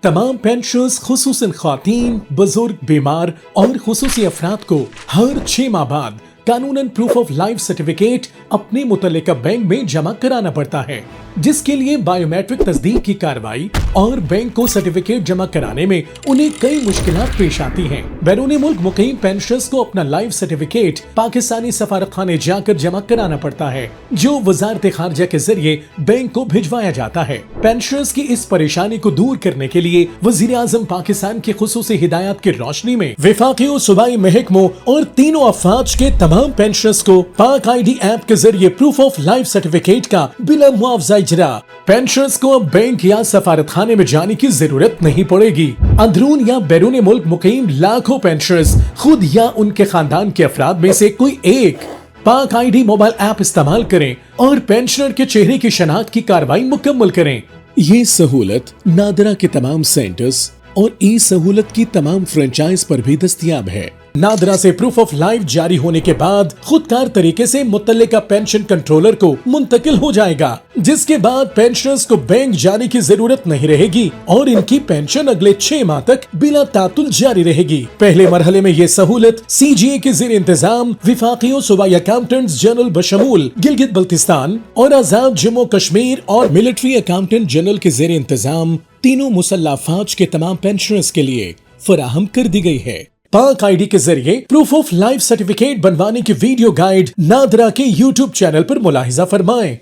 तमाम पेंशनर्स खुसूसन ख्वातीन, बुजुर्ग, बीमार और खुसूसी अफराद को हर 6 माह बाद कानूनन प्रूफ ऑफ लाइफ सर्टिफिकेट अपने मुतल्लिका बैंक में जमा कराना पड़ता है, जिसके लिए बायोमेट्रिक तस्दीक की कार्रवाई और बैंक को सर्टिफिकेट जमा कराने में उन्हें कई मुश्किलात पेश आती हैं। बैरून मुल्क मुकीम पेंशनर्स को अपना लाइफ सर्टिफिकेट पाकिस्तानी सफारतखाने जाकर जमा कराना पड़ता है, जो वजारत खारजा के जरिए बैंक को भिजवाया जाता है। पेंशनर्स की इस परेशानी को दूर करने के लिए वजीर आजम पाकिस्तान की खुसूसी हिदायत की रोशनी में वफाकी और सूबाई महकमों और तीनों अफवाज के तमाम पेंशनर्स को पाक ID ऐप के जरिए प्रूफ ऑफ लाइफ सर्टिफिकेट का बिला मुआवजा इजरा। पेंशनर्स को अब बैंक या सफारतखाने में जाने की जरूरत नहीं पड़ेगी। अंदरून या बैरून मुल्क मुकीम लाखों पेंशनर्स खुद या उनके खानदान के अफराद में से कोई एक पाक ID मोबाइल ऐप इस्तेमाल करें और पेंशनर के चेहरे की शनाख्त की कार्रवाई मुकम्मल करें। ये सहूलत नादरा के तमाम सेंटर्स और ई सहूलत की तमाम फ्रेंचाइज पर भी दस्तयाब है। नादरा से प्रूफ ऑफ लाइफ जारी होने के बाद खुदकार तरीके से मुतल्लिका पेंशन कंट्रोलर को मुंतकिल हो जाएगा, जिसके बाद पेंशनर्स को बैंक जाने की जरूरत नहीं रहेगी और इनकी पेंशन अगले 6 माह तक बिला तातुल जारी रहेगी। पहले मरहले में ये सहूलत CGA के ज़ेर इंतजाम वफाकी और सूबाई अकाउंटेंट्स जनरल बशमूल गिलगित बल्तिस्तान और आजाद जम्मू कश्मीर और मिलिट्री अकाउंटेंट जनरल के ज़ेर इंतजाम तीनों मुसल्लह फौज के तमाम पेंशनर्स के लिए फराहम कर दी गई है। पाक ID के जरिए प्रूफ ऑफ लाइफ सर्टिफिकेट बनवाने की वीडियो गाइड नादरा के YouTube चैनल पर मुलाहिजा फरमाएं।